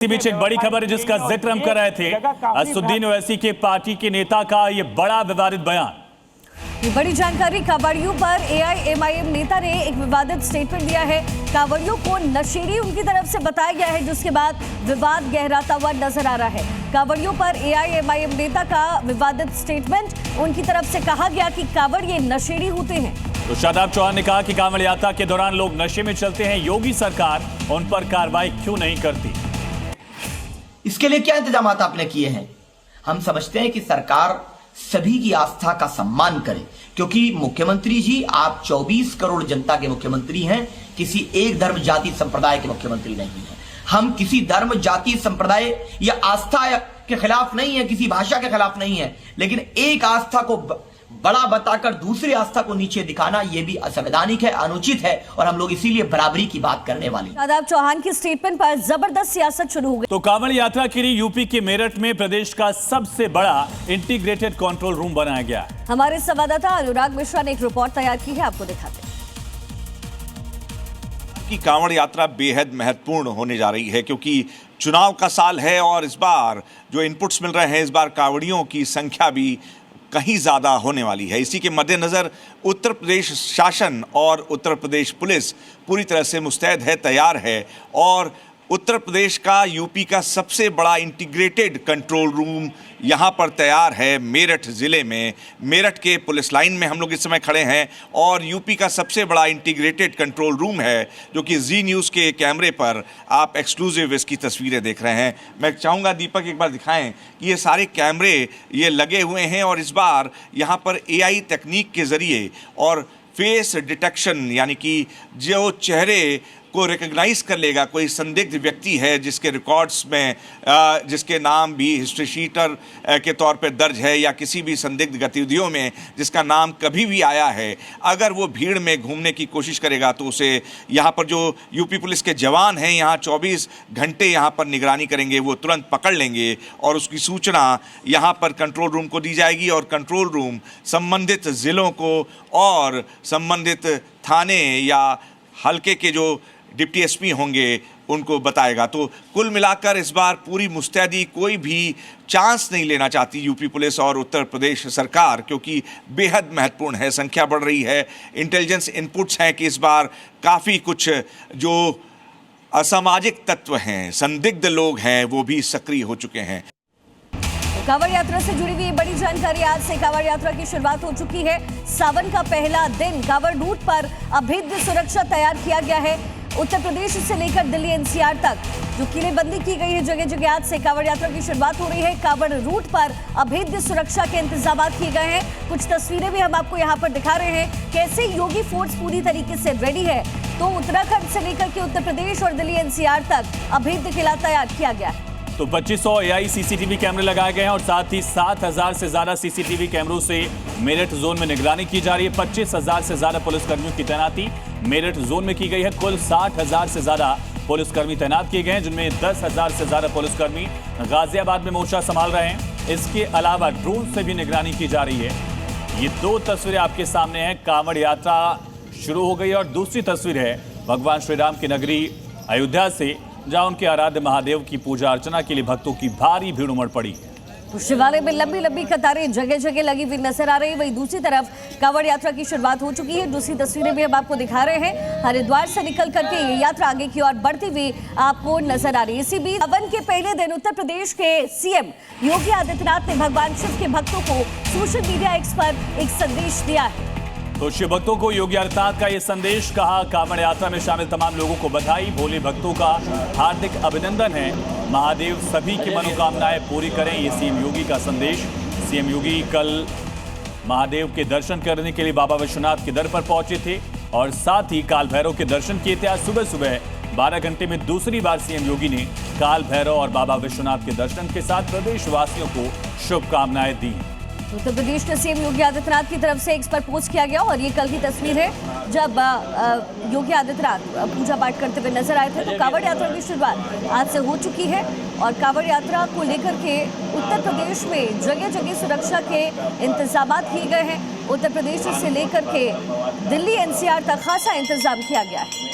इसी बीच एक बड़ी खबर है जिसका जिक्र हम कर रहे थे। असदुद्दीन ओवैसी के पार्टी के नेता का ये बड़ा विवादित बयान। ये बड़ी जानकारी, कांवड़ियों पर एआईएमआईएम नेता ने एक विवादित स्टेटमेंट दिया है। कांवड़ियों को नशेड़ी उनकी तरफ से बताया गया है, जिसके बाद विवाद गहराता हुआ नजर आ रहा है। कांवड़ियों पर एआईएमआईएम नेता का विवादित स्टेटमेंट, उनकी तरफ से कहा गया कि कांवड़ ये नशेड़ी होते हैं। तो शादाब चौहान ने कहा कि कांवड़ यात्रा के दौरान लोग नशे में चलते हैं, योगी सरकार उन पर कार्रवाई क्यों नहीं करती। इसके लिए क्या इंतजाम आपने किए हैं? हम समझते हैं कि सरकार सभी की आस्था का सम्मान करे, क्योंकि मुख्यमंत्री जी आप 24 करोड़ जनता के मुख्यमंत्री हैं, किसी एक धर्म जाति संप्रदाय के मुख्यमंत्री नहीं हैं। हम किसी धर्म जाति संप्रदाय या आस्था के खिलाफ नहीं है, किसी भाषा के खिलाफ नहीं है, लेकिन एक आस्था को बड़ा बताकर दूसरी आस्था को नीचे दिखाना यह भी असंवैधानिक है, अनुचित है, और हम लोग इसीलिए बराबरी की बात करने वाले। शादाब चौहान की स्टेटमेंट पर जबरदस्त सियासत शुरू हो गई। तो कांवड़ यात्रा के लिए यूपी के मेरठ में प्रदेश का सबसे बड़ा इंटीग्रेटेड कंट्रोल रूम बनाया गया। हमारे संवाददाता अनुराग मिश्रा ने एक रिपोर्ट तैयार की है, आपको दिखाते हैं। कि कांवड़ यात्रा बेहद महत्वपूर्ण होने जा रही है, क्योंकि चुनाव का साल है और इस बार जो इनपुट्स मिल रहे हैं, इस बार कांवड़ियों की संख्या भी कहीं ज़्यादा होने वाली है। इसी के मद्देनज़र उत्तर प्रदेश शासन और उत्तर प्रदेश पुलिस पूरी तरह से मुस्तैद है, तैयार है, और उत्तर प्रदेश का यूपी का सबसे बड़ा इंटीग्रेटेड कंट्रोल रूम यहाँ पर तैयार है मेरठ ज़िले में। मेरठ के पुलिस लाइन में हम लोग इस समय खड़े हैं और यूपी का सबसे बड़ा इंटीग्रेटेड कंट्रोल रूम है, जो कि जी न्यूज़ के कैमरे पर आप एक्सक्लूसिव इसकी तस्वीरें देख रहे हैं। मैं चाहूँगा दीपक एक बार दिखाएं कि ये सारे कैमरे ये लगे हुए हैं और इस बार यहाँ पर AI तकनीक के ज़रिए और फेस डिटेक्शन, यानी कि जो चेहरे को रिकग्नाइज कर लेगा, कोई संदिग्ध व्यक्ति है जिसके रिकॉर्ड्स में जिसके नाम भी हिस्ट्री शीटर के तौर पे दर्ज है, या किसी भी संदिग्ध गतिविधियों में जिसका नाम कभी भी आया है, अगर वो भीड़ में घूमने की कोशिश करेगा तो उसे यहाँ पर जो यूपी पुलिस के जवान हैं, यहाँ 24 घंटे यहाँ पर निगरानी करेंगे, वो तुरंत पकड़ लेंगे और उसकी सूचना यहाँ पर कंट्रोल रूम को दी जाएगी और कंट्रोल रूम संबंधित ज़िलों को और संबंधित थाने या हल्के के जो डिप्टी एसपी होंगे उनको बताएगा। तो कुल मिलाकर इस बार पूरी मुस्तैदी, कोई भी चांस नहीं लेना चाहती यूपी पुलिस और उत्तर प्रदेश सरकार, क्योंकि बेहद महत्वपूर्ण है। संख्या बढ़ रही है, इंटेलिजेंस इनपुट्स हैं कि इस बार काफ़ी कुछ जो असामाजिक तत्व हैं, संदिग्ध लोग हैं, वो भी सक्रिय हो चुके हैं। कांवड़ यात्रा से जुड़ी हुई बड़ी जानकारी, आज से कांवड़ यात्रा की शुरुआत हो चुकी है। सावन का पहला दिन कांवड़ रूट पर अभेद्य सुरक्षा तैयार किया गया है। उत्तर प्रदेश से लेकर दिल्ली एनसीआर तक जो किलेबंदी की गई है, जगह जगह आज से कांवड़ यात्रा की शुरुआत हो रही है। कांवड़ रूट पर अभेद्य सुरक्षा के इंतजाम किए गए हैं। कुछ तस्वीरें भी हम आपको यहाँ पर दिखा रहे हैं, कैसे योगी फोर्स पूरी तरीके से रेडी है। तो उत्तराखंड से लेकर के उत्तर प्रदेश और दिल्ली एनसीआर तक अभेद्य किला तैयार किया गया है। तो 2500 AI CCTV कैमरे लगाए गए हैं और साथ ही 7000 से ज्यादा CCTV कैमरों से मेरठ जोन में निगरानी की जा रही है। 25,000 से ज्यादा पुलिसकर्मियों की तैनाती मेरठ जोन में की गई है। कुल 60,000 से ज्यादा पुलिसकर्मी तैनात किए गए हैं, जिनमें 10,000 से ज्यादा पुलिसकर्मी गाजियाबाद में मोर्चा संभाल रहे हैं। इसके अलावा ड्रोन से भी निगरानी की जा रही है। ये दो तस्वीरें आपके सामने हैं। कांवड़ यात्रा शुरू हो गई और दूसरी तस्वीर है भगवान श्री राम की नगरी अयोध्या से, जहां उनके आराध्य महादेव की पूजा अर्चना के लिए भक्तों की भारी भीड़ उमड़ पड़ी। तो शिवालय में लंबी लंबी कतारें जगह जगह लगी हुई नजर आ रही है। वहीं दूसरी तरफ कांवड़ यात्रा की शुरुआत हो चुकी है। दूसरी तस्वीरें भी हम आपको दिखा रहे हैं। हरिद्वार से निकल करके ये यात्रा आगे की ओर बढ़ती हुई आपको नजर आ रही है। इसी बीच सावन के पहले दिन उत्तर प्रदेश के सीएम योगी आदित्यनाथ ने भगवान शिव के भक्तों को सोशल मीडिया एक्स पर एक संदेश दिया है। तो शिव भक्तों को योगी आदित्यनाथ का ये संदेश, कहा कांवड़ यात्रा में शामिल तमाम लोगों को बधाई, भोले भक्तों का हार्दिक अभिनंदन है, महादेव सभी की मनोकामनाएं पूरी करें, ये सीएम योगी का संदेश। सीएम योगी कल महादेव के दर्शन करने के लिए बाबा विश्वनाथ के दर पर पहुंचे थे और साथ ही काल भैरव के दर्शन किए थे। आज सुबह सुबह 12 घंटे में दूसरी बार सीएम योगी ने काल भैरव और बाबा विश्वनाथ के दर्शन के साथ प्रदेशवासियों को शुभकामनाएं दी। उत्तर प्रदेश के सीएम योगी आदित्यनाथ की तरफ से इस पर पोस्ट किया गया और ये कल की तस्वीर है, जब योगी आदित्यनाथ पूजा पाठ करते हुए नजर आए थे। तो कांवड़ यात्रा की शुरुआत आज से हो चुकी है और कांवड़ यात्रा को लेकर के उत्तर प्रदेश में जगह जगह सुरक्षा के इंतजाम किए गए हैं। उत्तर प्रदेश से लेकर के दिल्ली एनसीआर तक खासा इंतजाम किया गया है।